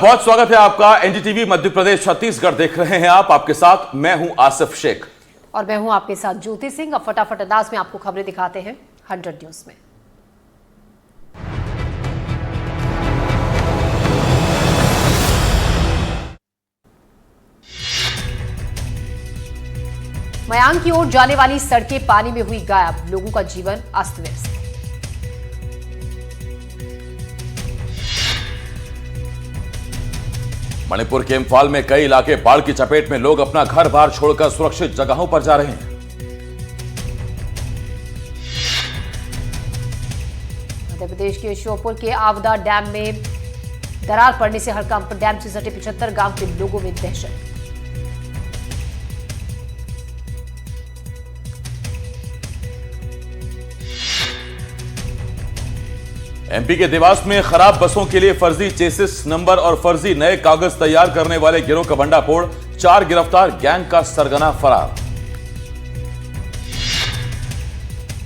बहुत स्वागत है आपका। एनडीटीवी मध्य प्रदेश छत्तीसगढ़ देख रहे हैं आप। आपके साथ मैं हूं आसिफ शेख और मैं हूं आपके साथ ज्योति सिंह। अब फटाफट अंदाज में आपको खबरें दिखाते हैं 100 न्यूज में। मयांग की ओर जाने वाली सड़कें पानी में हुई गायब, लोगों का जीवन अस्त व्यस्त। मणिपुर के इम्फाल में कई इलाके बाढ़ की चपेट में, लोग अपना घर बार छोड़कर सुरक्षित जगहों पर जा रहे हैं। मध्य प्रदेश के श्योपुर के आवदा डैम में दरार पड़ने से हड़कंप, डैम से सटे 75 गांव के लोगों में दहशत। एमपी के देवास में खराब बसों के लिए फर्जी चेसिस नंबर और फर्जी नए कागज तैयार करने वाले गिरोह का भंडाफोड़, 4 गिरफ्तार, गैंग का सरगना फरार।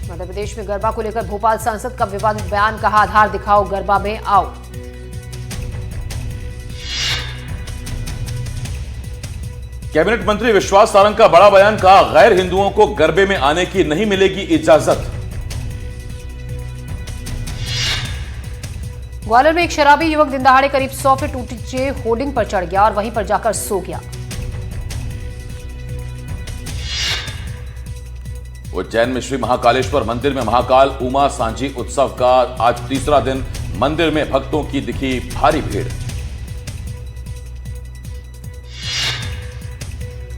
मध्य प्रदेश में गरबा को लेकर भोपाल सांसद का विवादित बयान, कहा आधार दिखाओ गरबा में आओ। कैबिनेट मंत्री विश्वास सारंग का बड़ा बयान, कहा गैर हिंदुओं को गरबे में आने की नहीं मिलेगी इजाजत। ग्वालियर में एक शराबी युवक दिन दहाड़े करीब 100 फीट ऊंचे होर्डिंग पर चढ़ गया और वहीं पर जाकर सो गया। उज्जैन में श्री महाकालेश्वर मंदिर में महाकाल उमा सांझी उत्सव का आज तीसरा दिन, मंदिर में भक्तों की दिखी भारी भीड़।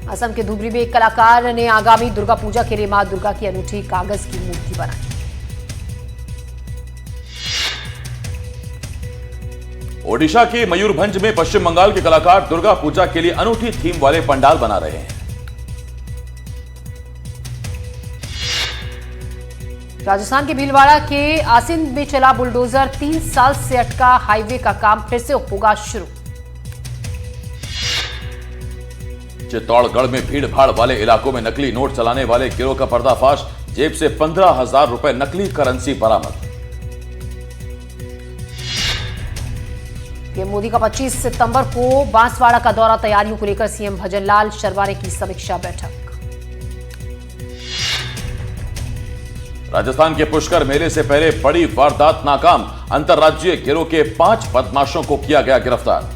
असम के धुबरी में एक कलाकार ने आगामी दुर्गा पूजा के लिए मां दुर्गा की अनूठी कागज की मूर्ति बनाई। ओडिशा के मयूरभंज में पश्चिम बंगाल के कलाकार दुर्गा पूजा के लिए अनूठी थीम वाले पंडाल बना रहे हैं। राजस्थान के भीलवाड़ा के आसिंद में चला बुलडोजर, 3 साल से अटका हाईवे का काम फिर से होगा शुरू। चित्तौड़गढ़ में भीड़ भाड़ वाले इलाकों में नकली नोट चलाने वाले गिरोह का पर्दाफाश, जेब से 15,000 रुपए नकली करेंसी बरामद। पीएम मोदी का 25 सितंबर को बांसवाड़ा का दौरा, तैयारियों को लेकर सीएम भजनलाल शर्मा ने की समीक्षा बैठक। राजस्थान के पुष्कर मेले से पहले बड़ी वारदात नाकाम, अंतर्राज्यीय गिरोह के 5 बदमाशों को किया गया गिरफ्तार।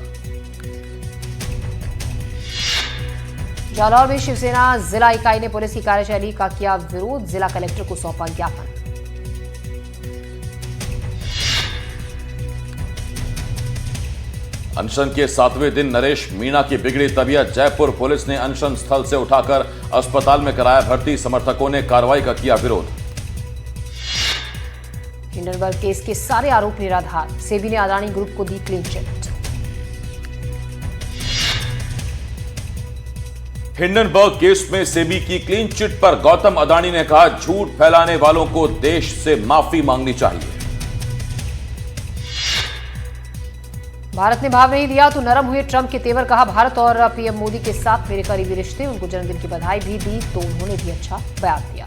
जालौर में शिवसेना जिला इकाई ने पुलिस की कार्यशैली का किया विरोध, जिला कलेक्टर को सौंपा ज्ञापन। अनशन के 7वें दिन नरेश मीणा की बिगड़ी तबीयत, जयपुर पुलिस ने अनशन स्थल से उठाकर अस्पताल में कराया भर्ती, समर्थकों ने कार्रवाई का किया विरोध। हिंडनबर्ग केस के सारे आरोप निराधार, सेबी ने अदानी ग्रुप को दी क्लीन चिट। हिंडनबर्ग केस में सेबी की क्लीन चिट पर गौतम अदानी ने कहा, झूठ फैलाने वालों को देश से माफी मांगनी चाहिए। भारत ने भाव नहीं दिया तो नरम हुए ट्रंप के तेवर, कहा भारत और पीएम मोदी के साथ मेरे करीबी रिश्ते, उनको जन्मदिन की बधाई भी दी तो उन्होंने भी अच्छा बयान दिया।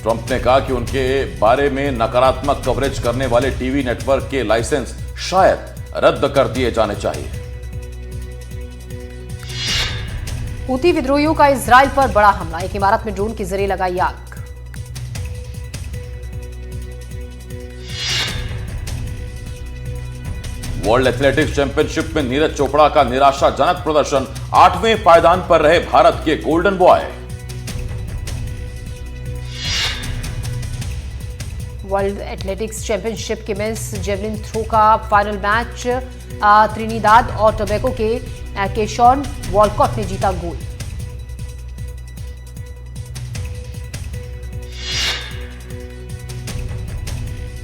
ट्रंप ने कहा कि उनके बारे में नकारात्मक कवरेज करने वाले टीवी नेटवर्क के लाइसेंस शायद रद्द कर दिए जाने चाहिए। हूती विद्रोहियों का इजराइल पर बड़ा हमला, एक इमारत में ड्रोन के जरिए लगाई आग। वर्ल्ड एथलेटिक्स चैंपियनशिप में नीरज चोपड़ा का निराशाजनक प्रदर्शन, 8वें पायदान पर रहे भारत के golden boy. World athletics championship के मेंस जेवलिन थ्रो का फाइनल मैच, त्रिनिदाद और टोबैगो के केशॉन वॉलकॉट ने जीता गोल्ड।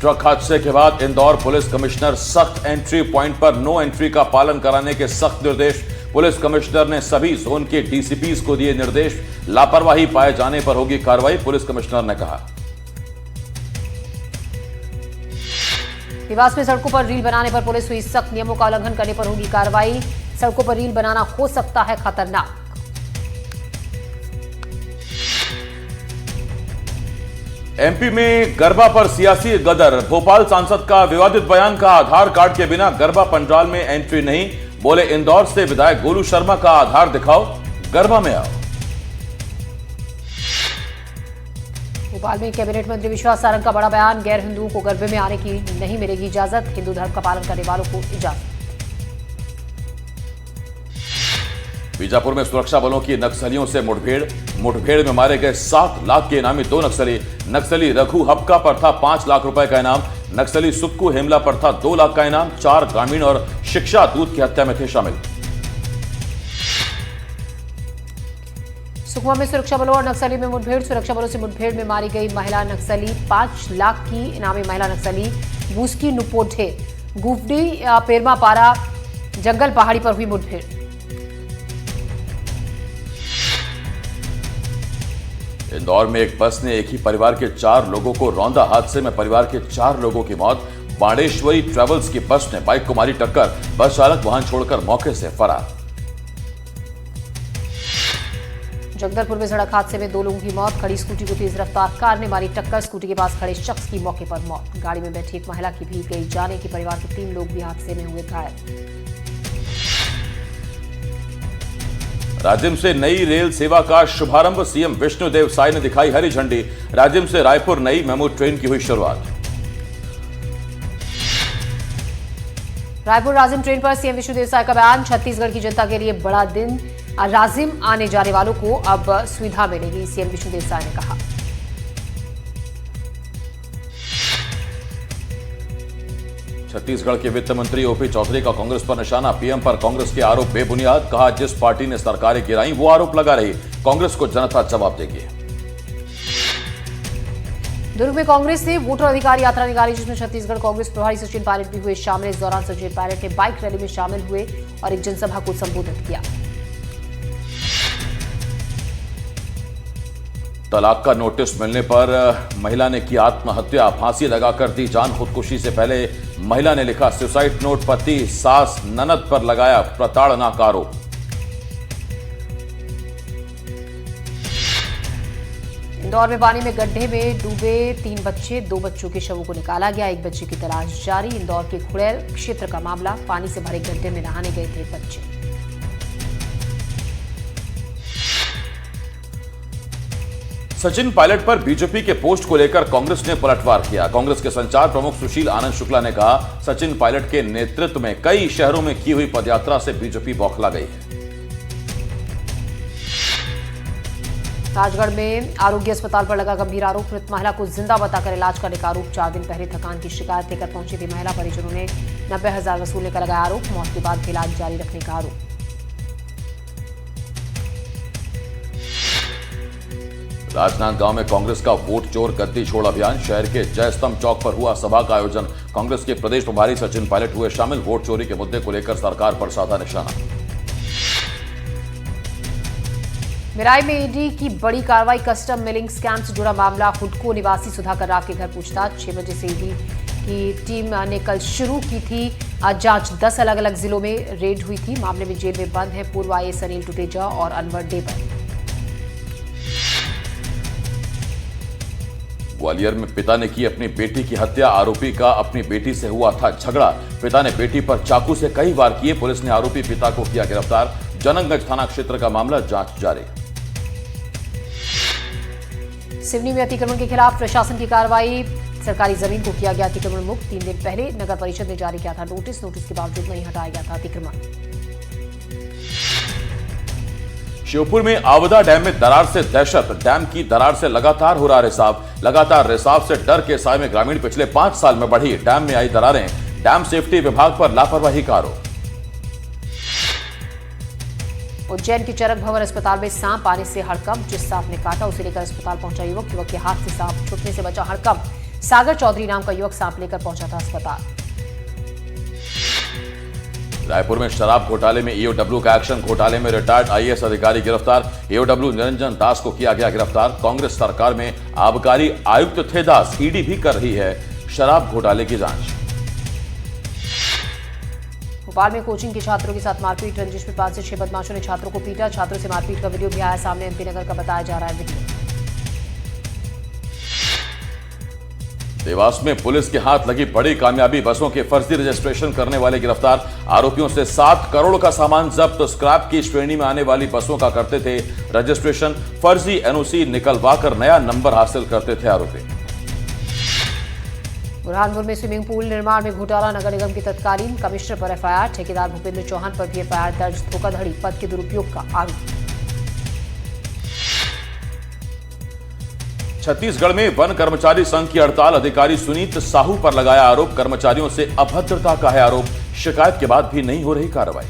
ट्रक हादसे के बाद इंदौर पुलिस कमिश्नर, सख्त एंट्री पॉइंट पर नो एंट्री का पालन कराने के सख्त निर्देश। पुलिस कमिश्नर ने सभी जोन के डीसीपीज को दिए निर्देश, लापरवाही पाए जाने पर होगी कार्रवाई, पुलिस कमिश्नर ने कहा। देवास में सड़कों पर रील बनाने पर पुलिस हुई सख्त, नियमों का उल्लंघन करने पर होगी कार्रवाई, सड़कों पर रील बनाना हो सकता है खतरनाक। एमपी में गरबा पर सियासी गदर। भोपाल सांसद का विवादित बयान का आधार कार्ड के बिना गरबा पंडाल में एंट्री नहीं। बोले इंदौर से विधायक गोलू शर्मा का आधार दिखाओ, गरबा में आओ। भोपाल में कैबिनेट मंत्री विश्वास सारंग का बड़ा बयान। गैर हिंदुओं को गरबे में आने की नहीं मिलेगी इजाजत, हिंदू धर्म का पालन करने वालों को इजाजत। बीजापुर में सुरक्षा बलों की नक्सलियों से मुठभेड़ में मारे गए 7 लाख के इनामी 2 नक्सली रघु हपका पर था 5 लाख रुपए का इनाम। नक्सली सुक्कू हेमला पर था 2 लाख का इनाम। 4 ग्रामीण और शिक्षा दूत की हत्या में थे शामिल। सुकमा में सुरक्षा बलों और नक्सली में मुठभेड़। सुरक्षा बलों से मुठभेड़ में मारी गई महिला नक्सली। 5 लाख की इनामी महिला नक्सली बूसकी नुपोठे गुफडी पेरमा पारा जंगल पहाड़ी पर हुई मुठभेड़। इंदौर में एक बस ने एक ही परिवार के 4 लोगों को रौंदा। हादसे में परिवार के 4 लोगों की मौत। बाणेश्वरी ट्रेवल्स की बस ने बाइक को मारी टक्कर। बस चालक वाहन छोड़कर मौके से फरार। जगदलपुर में सड़क हादसे में 2 लोगों की मौत। खड़ी स्कूटी को तेज रफ्तार कार ने मारी टक्कर। स्कूटी के पास खड़े शख्स की मौके पर मौत। गाड़ी में बैठी एक महिला की भी गई जाने की। परिवार के 3 लोग भी हादसे में हुए घायल। राजिम से नई रेल सेवा का शुभारंभ। सीएम विष्णुदेव साय ने दिखाई हरी झंडी। राजिम से रायपुर नई मेमू ट्रेन की हुई शुरुआत। रायपुर राजिम ट्रेन पर सीएम विष्णुदेव साय का बयान। छत्तीसगढ़ की जनता के लिए बड़ा दिन। राजिम आने जाने वालों को अब सुविधा मिलेगी, सीएम विष्णुदेव साय ने कहा। छत्तीसगढ़ के वित्त मंत्री ओपी चौधरी का कांग्रेस पर निशाना। पीएम पर कांग्रेस के आरोप बेबुनियाद। कहा जिस पार्टी ने सरकारें गिराई वो आरोप लगा रही, कांग्रेस को जनता जवाब देगी। दुर्ग में कांग्रेस ने वोटर अधिकार यात्रा निकाली, जिसमें छत्तीसगढ़ कांग्रेस प्रभारी सचिन पायलट भी हुए शामिल। इस दौरान सचिन पायलट ने बाइक रैली में शामिल हुए और एक जनसभा को संबोधित किया। तलाक का नोटिस मिलने पर महिला ने की आत्महत्या। फांसी लगाकर दी जान। खुदकुशी से पहले महिला ने लिखा सुसाइड नोट। पति सास ननद पर लगाया प्रताड़ना का आरोप। इंदौर में पानी में गड्ढे में डूबे 3 बच्चे। 2 बच्चों के शवों को निकाला गया। एक बच्चे की तलाश जारी। इंदौर के खुड़ैल क्षेत्र का मामला। पानी से भरे गड्ढे में नहाने गए थे बच्चे। सचिन पायलट पर बीजेपी के पोस्ट को लेकर कांग्रेस ने पलटवार किया। कांग्रेस के संचार प्रमुख सुशील आनंद शुक्ला ने कहा सचिन पायलट के नेतृत्व में कई शहरों में की हुई पदयात्रा से बीजेपी बौखला गई है। राजगढ़ में आरोग्य अस्पताल पर लगा गंभीर आरोप। मृत महिला को जिंदा बताकर इलाज करने का आरोप। 4 दिन पहले थकान की शिकायत लेकर पहुंची थी महिला। परिजनों ने 90,000 वसूलने का लगाया आरोप। मौत के बाद भी इलाज जारी रखने का आरोप। राजनांदगांव में कांग्रेस का वोट चोर गद्दी छोड़ अभियान। शहर के जयस्तंभ चौक पर हुआ सभा का आयोजन। कांग्रेस के प्रदेश प्रभारी सचिन पायलट हुए शामिल। वोट चोरी के मुद्दे को लेकर सरकार पर साधा निशाना। मिराई में ईडी की बड़ी कार्रवाई। कस्टम मिलिंग स्कैम से जुड़ा मामला। हुडको निवासी सुधाकर राव के घर पूछताछ। 6 बजे से ईडी की टीम ने कल शुरू की थी जांच। 10 अलग अलग जिलों में रेड हुई थी। मामले में जेल में बंद है पूर्व आईएएस अनिल टुटेजा और अनवर डेबर। ग्वालियर में पिता ने की अपनी बेटी की हत्या। आरोपी का अपनी बेटी से हुआ था झगड़ा। पिता ने बेटी पर चाकू से कई वार किए। पुलिस ने आरोपी पिता को किया गिरफ्तार। जनकगंज थाना क्षेत्र का मामला, जांच जारी। सिवनी में अतिक्रमण के खिलाफ प्रशासन की कार्रवाई। सरकारी जमीन को किया गया अतिक्रमण मुक्त। 3 दिन पहले नगर परिषद ने जारी किया था नोटिस के बावजूद नहीं हटाया गया था अतिक्रमण। श्योपुर में आवदा डैम में दरार से दहशत। डैम की दरार से लगातार हो रहा रिसाव। लगातार रिसाव से डर के साए में ग्रामीण पिछले 5 साल में बढ़ी। डैम में आई दरारें। डैम सेफ्टी विभाग पर लापरवाही का आरोप। उज्जैन के चरक भवन अस्पताल में सांप आने से हड़कंप। जिस सांप ने काटा उसे लेकर अस्पताल पहुंचा युवक के हाथ से सांप छूटने से बचा हड़कंप। सागर चौधरी नाम का युवक सांप लेकर पहुंचा था अस्पताल। रायपुर में शराब घोटाले में ईओडब्ल्यू का एक्शन। घोटाले में रिटायर्ड आईएएस अधिकारी गिरफ्तार। ईओडब्ल्यू निरंजन दास को किया गया गिरफ्तार। कांग्रेस सरकार में आबकारी आयुक्त थे दास। ईडी भी कर रही है शराब घोटाले की जांच। भोपाल में कोचिंग के छात्रों के साथ मारपीट। रंजिश में 5 से 6 बदमाशों ने छात्रों को पीटा। छात्रों से मारपीट का वीडियो भी आया सामने। एमपी नगर का बताया जा रहा है वीडियो। देवास में पुलिस के हाथ लगी बड़ी कामयाबी। बसों के फर्जी रजिस्ट्रेशन करने वाले गिरफ्तार। आरोपियों से 7 करोड़ का सामान जब्त। स्क्रैप की श्रेणी में आने वाली बसों का करते थे रजिस्ट्रेशन। फर्जी एनओसी निकलवाकर नया नंबर हासिल करते थे आरोपी। बुरहानपुर में स्विमिंग पूल निर्माण में घोटाला। नगर निगम की तत्कालीन कमिश्नर पर एफआईआर। ठेकेदार भूपेंद्र चौहान पर भी एफआईआर दर्ज। धोखाधड़ी, पद के दुरुपयोग का आरोप। छत्तीसगढ़ में वन कर्मचारी संघ की हड़ताल। अधिकारी सुनीत साहू पर लगाया आरोप। कर्मचारियों से अभद्रता का है आरोप। शिकायत के बाद भी नहीं हो रही कार्रवाई।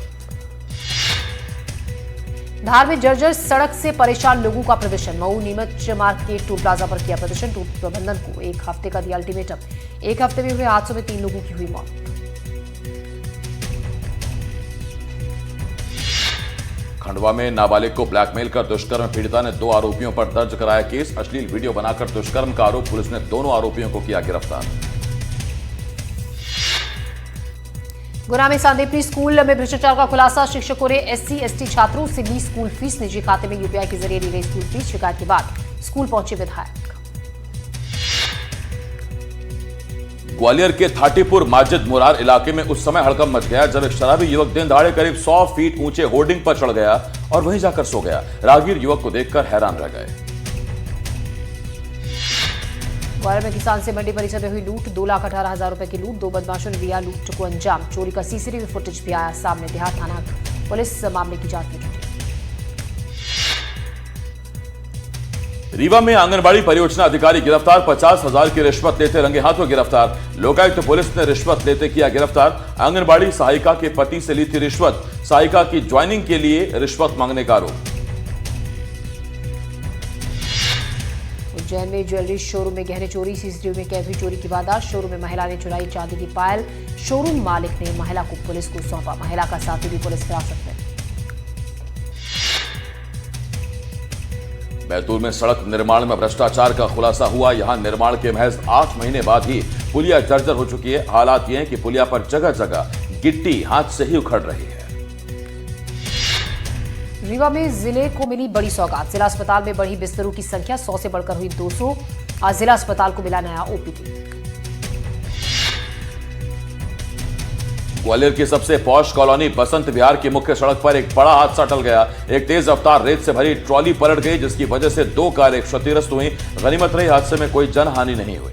धार में जर्जर सड़क से परेशान लोगों का प्रदर्शन। मऊ नीमच मार्ग के टोल प्लाजा पर किया प्रदर्शन। टोल प्रबंधन को 1 हफ्ते का दिया अल्टीमेटम। 1 हफ्ते में हुए हादसों में 3 लोगों की हुई मौत। खंडवा में नाबालिग को ब्लैकमेल कर दुष्कर्म पीड़िता ने 2 आरोपियों पर दर्ज कराया केस। अश्लील वीडियो बनाकर दुष्कर्म का आरोप। पुलिस ने दोनों आरोपियों को किया गिरफ्तार। गुना में सांदीपनी स्कूल में भ्रष्टाचार का खुलासा। शिक्षकों ने SC/ST छात्रों से ली स्कूल फीस। निजी खाते में UPI के जरिए ली गई स्कूल फीस। शिकायत के बाद स्कूल पहुंचे विधायक। ग्वालियर के थाटीपुर माजिद मुरार इलाके में उस समय हड़कंप मच गया जब एक शराबी युवक दिन दहाड़े करीब 100 फीट ऊंचे होर्डिंग पर चढ़ गया और वहीं जाकर सो गया। राहगीर युवक को देखकर हैरान रह गए। ग्वालियर में किसान से मंडी परिसर में हुई लूट। 2,18,000 रुपए की लूट। 2 बदमाशों ने दिया लूट को अंजाम। चोरी का CCTV फुटेज भी आया सामने। देहात थाना पुलिस मामले की जांच में जुटी। रीवा में आंगनबाड़ी परियोजना अधिकारी गिरफ्तार। 50,000 की रिश्वत लेते रंगे हाथों गिरफ्तार। लोकायुक्त पुलिस ने रिश्वत लेते किया गिरफ्तार। आंगनबाड़ी सहायिका के पति से ली थी रिश्वत। सहायिका की ज्वाइनिंग के लिए रिश्वत मांगने का आरोप। उज्जैन में ज्वेलरी शोरूम में गहने चोरी। CCTV में कैद हुई चोरी की वारदात। शोरूम में महिला ने चुराई चांदी की पायल। शोरूम मालिक ने महिला को पुलिस को सौंपा। महिला का साथी भी पुलिस हिरासत में। बैतूल में सड़क निर्माण में भ्रष्टाचार का खुलासा हुआ। यहां निर्माण के महज 8 महीने बाद ही पुलिया जर्जर हो चुकी है। हालात ये हैं कि पुलिया पर जगह जगह गिट्टी हाथ से ही उखड़ रही है। रीवा में जिले को मिली बड़ी सौगात। जिला अस्पताल में बढ़ी बिस्तरों की संख्या। 100 से बढ़कर हुई 200। आज जिला अस्पताल को मिला नया OPD। ग्वालियर की सबसे पॉश कॉलोनी बसंत विहार की मुख्य सड़क पर एक बड़ा हादसा टल गया। एक तेज रफ्तार रेत से भरी ट्रॉली पलट गई जिसकी वजह से 2 कारें क्षतिग्रस्त हुई। गनीमत रही हादसे में कोई जनहानि नहीं हुई।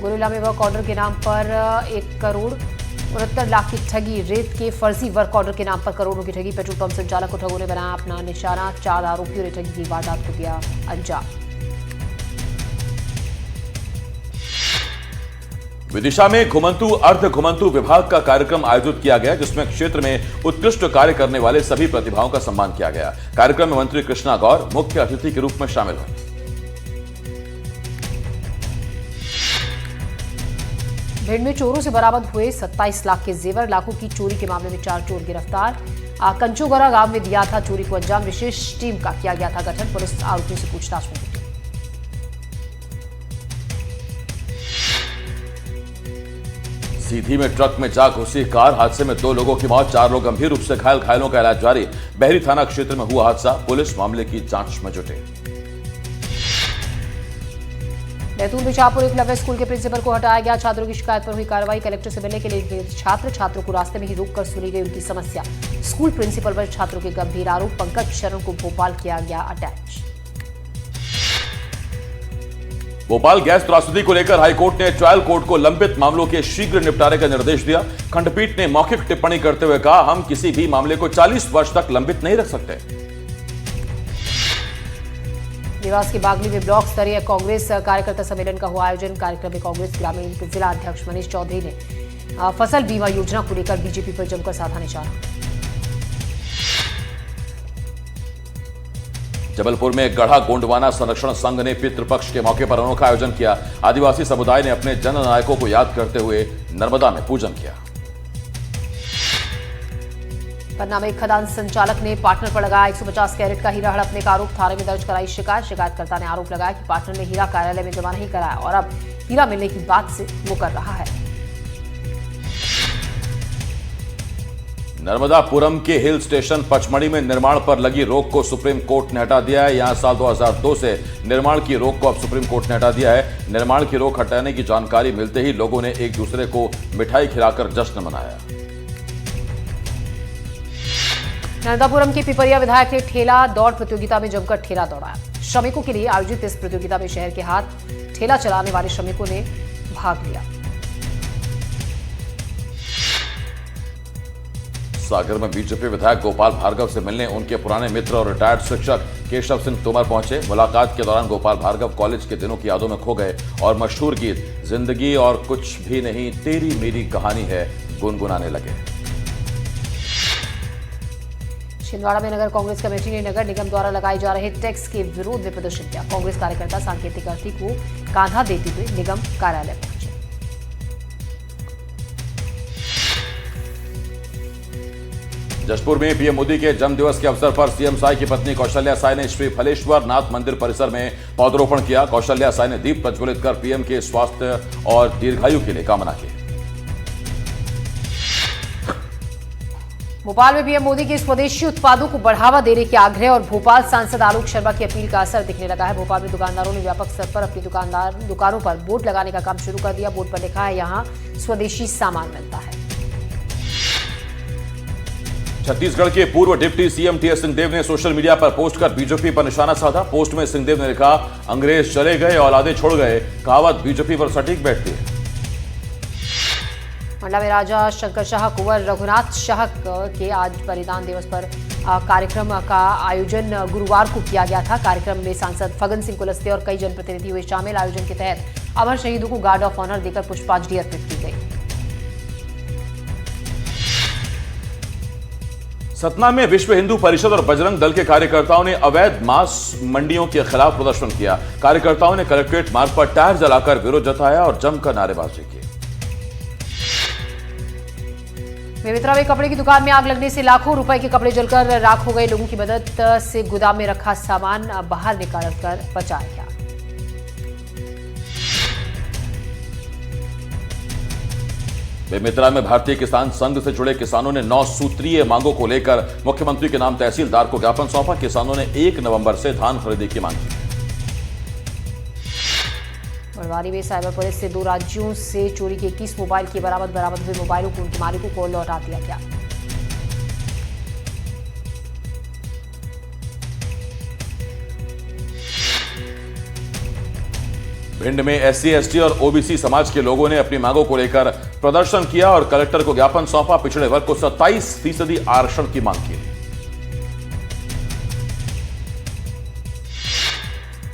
गुरेला में वर्क ऑर्डर के नाम पर 1 करोड़ 69 लाख की ठगी। रेत के फर्जी वर्क ऑर्डर के नाम पर करोड़ों की ठगी। पेट्रोल पंप संचालक को ठगों ने बनाया अपना निशाना। 4 आरोपियों ने ठगी की वारदात को दिया अंजाम। विदिशा में घुमंतु अर्ध घुमंतु विभाग का कार्यक्रम आयोजित किया गया जिसमें क्षेत्र में उत्कृष्ट कार्य करने वाले सभी प्रतिभाओं का सम्मान किया गया। कार्यक्रम में मंत्री कृष्णा गौर मुख्य अतिथि के रूप में शामिल हुए। भिंड में चोरों से बरामद हुए 27 लाख के जेवर। लाखों की चोरी के मामले में 4 चोर गिरफ्तार। कंचोगरा गांव में दिया था चोरी को अंजाम। विशेष टीम का किया गया था गठन। पुलिस आरोपियों से पूछताछ में जुटी। सीधी में ट्रक में जा घुसी कार। हादसे में 2 लोगों की मौत। 4 लोग गंभीर रूप से घायल। घायलों का इलाज जारी। बहरी थाना क्षेत्र में हुआ हादसा। पुलिस मामले की जांच में जुटे। बैतूल में शाहपुर एकलव्य स्कूल के प्रिंसिपल को हटाया गया। छात्रों की शिकायत पर हुई कार्रवाई। कलेक्टर से मिलने के लिए गए छात्रों को रास्ते में ही रोककर सुनी गई उनकी समस्या। स्कूल प्रिंसिपल पर छात्रों के गंभीर आरोप। पंकज शरण को भोपाल किया गया अटैच। भोपाल गैस त्रासदी को लेकर हाईकोर्ट ने ट्रायल कोर्ट को लंबित मामलों के शीघ्र निपटारे का निर्देश दिया। खंडपीठ ने मौखिक टिप्पणी करते हुए कहा, हम किसी भी मामले को 40 वर्ष तक लंबित नहीं रख सकते। देवास के बागली में ब्लॉक स्तरीय कांग्रेस कार्यकर्ता सम्मेलन का हुआ आयोजन। कार्यक्रम में कांग्रेस ग्रामीण के जिला अध्यक्ष मनीष चौधरी ने फसल बीमा योजना को लेकर बीजेपी पर जमकर साधा निशाना। जबलपुर में गढ़ा गोंडवाना संरक्षण संघ ने पितृपक्ष के मौके पर अनोखा आयोजन किया। आदिवासी समुदाय ने अपने जननायकों को याद करते हुए नर्मदा में पूजन किया। पन्ना में खदान संचालक ने पार्टनर पर लगाया 150 कैरेट का हीरा हड़पने का आरोप। थाने में दर्ज कराई शिकायत। शिकायतकर्ता ने आरोप लगाया कि पार्टनर ने हीरा कार्यालय में जमा नहीं कराया और अब हीरा मिलने की बात से वो कर रहा है। नर्मदापुरम के हिल स्टेशन पचमढ़ी में निर्माण पर लगी रोक को सुप्रीम कोर्ट ने हटा दिया है। यहां साल 2002 से निर्माण की रोक को अब सुप्रीम कोर्ट ने हटा दिया है। निर्माण की रोक हटाने की जानकारी मिलते ही लोगों ने एक दूसरे को मिठाई खिलाकर जश्न मनाया। नर्मदापुरम के पिपरिया विधायक ने ठेला दौड़ प्रतियोगिता में जमकर ठेला दौड़ाया। श्रमिकों के लिए आयोजित इस प्रतियोगिता में शहर के हाथ ठेला चलाने वाले श्रमिकों ने भाग लिया। सागर में बीजेपी विधायक गोपाल भार्गव से मिलने उनके पुराने मित्र और रिटायर्ड शिक्षक केशव सिंह तोमर पहुंचे। मुलाकात के दौरान गोपाल भार्गव कॉलेज के दिनों की यादों में खो गए और मशहूर गीत जिंदगी और कुछ भी नहीं तेरी मेरी कहानी है गुनगुनाने लगे। छिंदवाड़ा में नगर कांग्रेस कमेटी ने नगर निगम द्वारा लगाए जा रहे टैक्स के विरोध में प्रदर्शन किया। कांग्रेस कार्यकर्ता सांकेतिक अर्थी को कांधा देते हुए निगम कार्यालय पहुंचे। जशपुर में पीएम मोदी के जन्म दिवस के अवसर पर सीएम साई की पत्नी कौशल्या साई ने श्री फलेश्वर नाथ मंदिर परिसर में पौधरोपण किया। कौशल्या साई ने दीप प्रज्वलित कर पीएम के स्वास्थ्य और दीर्घायु के लिए कामना की। भोपाल में पीएम मोदी के स्वदेशी उत्पादों को बढ़ावा देने के आग्रह और भोपाल सांसद आलोक शर्मा की अपील का असर दिखने लगा है। भोपाल में दुकानदारों ने व्यापक स्तर पर अपनी दुकानों पर बोर्ड लगाने का काम शुरू कर दिया। बोर्ड पर लिखा है, यहां स्वदेशी सामान मिलता है। छत्तीसगढ़ के पूर्व डिप्टी सीएम टीएस सिंहदेव ने सोशल मीडिया पर पोस्ट कर बीजेपी पर निशाना साधा। पोस्ट में सिंहदेव ने लिखा, अंग्रेज चले गए औलादे छोड़ गए, कहावत बीजेपी पर सटीक बैठती है। मंडला में राजा शंकर शाह कुंवर रघुनाथ शाह के आज बलिदान दिवस पर कार्यक्रम का आयोजन गुरुवार को किया गया था। कार्यक्रम में सांसद फगन सिंह कुलस्ते और कई जनप्रतिनिधि हुए शामिल। आयोजन के तहत अमर शहीदों को गार्ड ऑफ ऑनर देकर पुष्पांजलि अर्पित की गई। सतना में विश्व हिंदू परिषद और बजरंग दल के कार्यकर्ताओं ने अवैध मांस मंडियों के खिलाफ प्रदर्शन किया। कार्यकर्ताओं ने कलेक्ट्रेट मार्ग पर टायर जलाकर विरोध जताया और जमकर नारेबाजी की। बेमेतरा में कपड़े की दुकान में आग लगने से लाखों रुपए के कपड़े जलकर राख हो गए। लोगों की मदद से गोदाम में रखा सामान बाहर निकालकर बचाया गया। बेमेतरा में भारतीय किसान संघ से जुड़े किसानों ने 9 सूत्रीय मांगों को लेकर मुख्यमंत्री के नाम तहसीलदार को ज्ञापन सौंपा। किसानों ने 1 नवंबर से धान खरीदी की मांग की। बड़वानी में साइबर पुलिस से 2 राज्यों से चोरी के 21 मोबाइल की बरामद हुए मोबाइलों को उनके मालिकों को लौटा दिया गया। भिंड में एससी एसटी और ओबीसी समाज के लोगों ने अपनी मांगों को लेकर प्रदर्शन किया और कलेक्टर को ज्ञापन सौंपा। पिछड़े वर्ग को 27% आरक्षण की मांग की।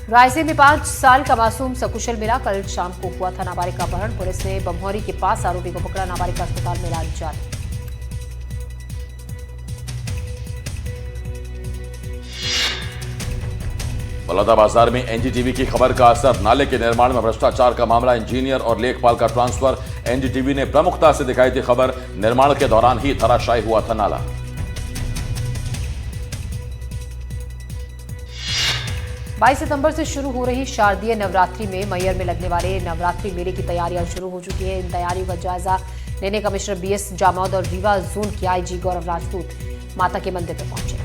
रायसेन में 5 साल का मासूम सकुशल मिला। कल शाम को हुआ था नाबालिग का अपहरण। पुलिस ने बमौरी के पास आरोपी को पकड़ा। नाबालिग का अस्पताल में इलाज जारी। बलौदाबाजार में एनडीटीवी की खबर का असर। नाले के निर्माण में भ्रष्टाचार का मामला, इंजीनियर और लेखपाल का ट्रांसफर। एनडीटीवी ने प्रमुखता से दिखाई थी खबर। निर्माण के दौरान ही धराशायी हुआ था नाला। 22 सितंबर से शुरू हो रही शारदीय नवरात्रि में मैहर में लगने वाले नवरात्रि मेले की तैयारियां शुरू हो चुकी है। इन तैयारियों का जायजा लेने कमिश्नर बीएस जामौद और रीवा जोन के आईजी गौरव राजपूत माता के मंदिर पर पहुंचे।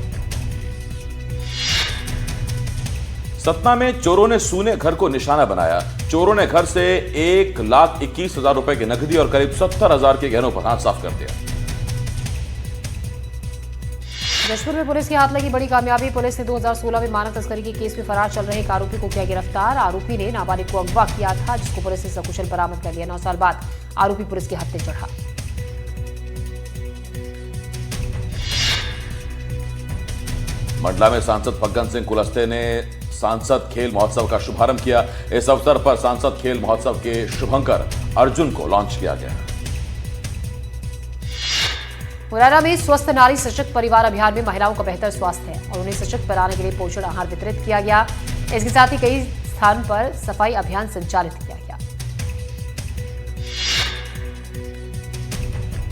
सतना में चोरों ने सूने घर को निशाना बनाया। चोरों ने घर से 1,21,000 रुपए की नकदी और करीब 70,000 के गहनों पर हाथ साफ कर दिया। जशपुर में पुलिस के हाथ लगी बड़ी कामयाबी। पुलिस ने 2016 में मानव तस्करी के केस में फरार चल रहे एक आरोपी को किया गिरफ्तार। आरोपी ने नाबालिग को अगवा किया था, जिसको पुलिस ने सकुशल बरामद कर लिया। 9 साल बाद आरोपी पुलिस के हत्थे चढ़ा। मंडला में सांसद फग्गन सिंह कुलस्ते ने सांसद खेल महोत्सव का शुभारंभ किया। इस अवसर पर सांसद खेल महोत्सव के शुभंकर अर्जुन को लॉन्च किया गया। मुरैना में स्वस्थ नारी सशक्त परिवार अभियान में महिलाओं का बेहतर स्वास्थ्य है और उन्हें सशक्त बनाने के लिए पोषण आहार वितरित किया गया। इसके साथ ही कई स्थान पर सफाई अभियान संचालित किया गया।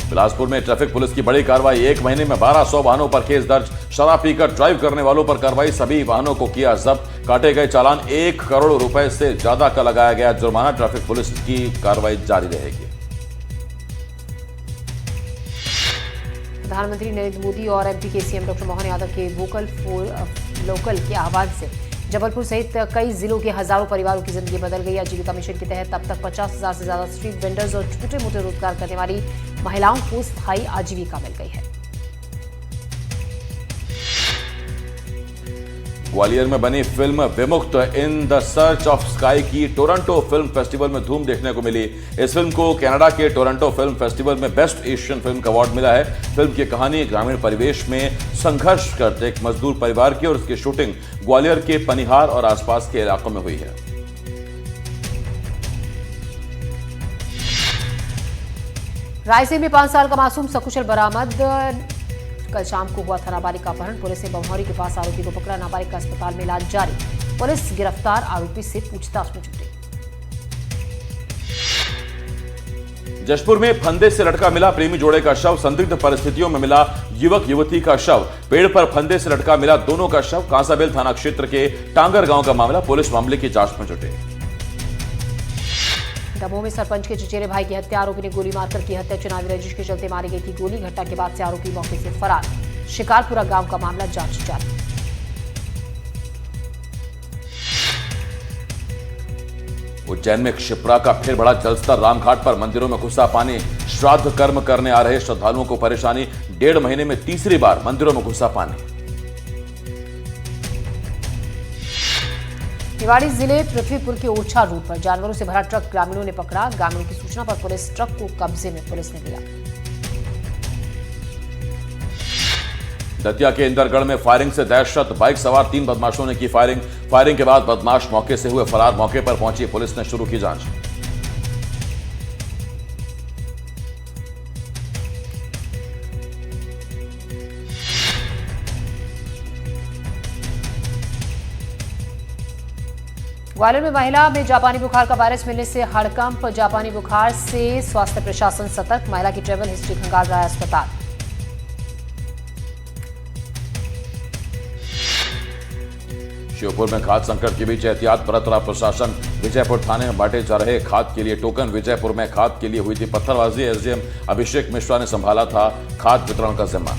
बिलासपुर में ट्रैफिक पुलिस की बड़ी कार्रवाई। 1 महीने में 1200 वाहनों पर केस दर्ज। शराब पीकर ड्राइव करने वालों पर कार्रवाई। सभी वाहनों को किया जब्त। काटे गए चालान 1 करोड़ रुपए से ज्यादा का लगाया गया जुर्माना। ट्रैफिक पुलिस की कार्रवाई जारी रहेगी। प्रधानमंत्री नरेंद्र मोदी और एमपी के सीएम डॉक्टर मोहन यादव के वोकल फॉर लोकल के आह्वान से जबलपुर सहित कई जिलों के हजारों परिवारों की जिंदगी बदल गई। आजीविका मिशन के तहत अब तक 50,000 से ज्यादा स्ट्रीट वेंडर्स और छोटे मोटे रोजगार करने वाली महिलाओं को स्थायी आजीविका मिल गई है। ग्वालियर में बनी फिल्म विमुक्त in the search of sky की टोरंटो फिल्म फेस्टिवल में धूम देखने को मिली। इस फिल्म को कनाडा के टोरंटो फिल्म फेस्टिवल में बेस्ट एशियन फिल्म का अवार्ड मिला है। फिल्म की कहानी ग्रामीण परिवेश में संघर्ष करते एक मजदूर परिवार की और उसकी शूटिंग ग्वालियर के पनिहार और आसपास के इलाकों में हुई है। रायसेन में 5 साल का मासूम सकुशल बरामद। कल शाम को हुआ था नाबालिग का अपहरण। पुलिस ने बमहौरी के पास आरोपी को पकड़ा। नाबालिग का अस्पताल में इलाज जारी। पुलिस गिरफ्तार आरोपी से पूछताछ में जुटी। जशपुर में फंदे से लटका मिला प्रेमी जोड़े का शव। संदिग्ध परिस्थितियों में मिला युवक युवती का शव। पेड़ पर फंदे से लटका मिला दोनों का शव। कांसाबेल थाना क्षेत्र के टांगर गांव का मामला। पुलिस मामले की जांच में जुटी। दमोह में सरपंच के चचेरे भाई की हत्या। आरोपी ने गोली मारकर की हत्या। चुनावी रंजिश के चलते मारी गई थी गोली। घटना के बाद से आरोपी मौके से फरार। शिकारपुरा गांव का मामला जांच जारी। उज्जैन में क्षिप्रा का फिर बड़ा जलस्तर। रामघाट पर मंदिरों में घुसा पानी। श्राद्ध कर्म करने आ रहे श्रद्धालुओं को परेशानी। 1.5 महीने में तीसरी बार मंदिरों में घुसा पानी। निवाड़ी जिले पृथ्वीपुर के ओरछा रूट पर जानवरों से भरा ट्रक ग्रामीणों ने पकड़ा। ग्रामीणों की सूचना पर पुलिस ट्रक को कब्जे में पुलिस ने लिया। दतिया के इंदरगढ़ में फायरिंग से दहशत। बाइक सवार 3 बदमाशों ने की फायरिंग। फायरिंग के बाद बदमाश मौके से हुए फरार। मौके पर पहुंची पुलिस ने शुरू की जांच। ग्वालियर में महिला में जापानी बुखार का वायरस मिलने से हड़कंप। जापानी बुखार से स्वास्थ्य प्रशासन सतर्क। महिला की ट्रैवल हिस्ट्री खंगाल रहा है अस्पताल। श्योपुर में खाद्य संकट के बीच एहतियात बरत रहा प्रशासन। विजयपुर थाने में बांटे जा रहे खाद के लिए टोकन। विजयपुर में खाद के लिए हुई थी पत्थरबाजी। एसडीएम अभिषेक मिश्रा ने संभाला था खाद वितरण का जिम्मा।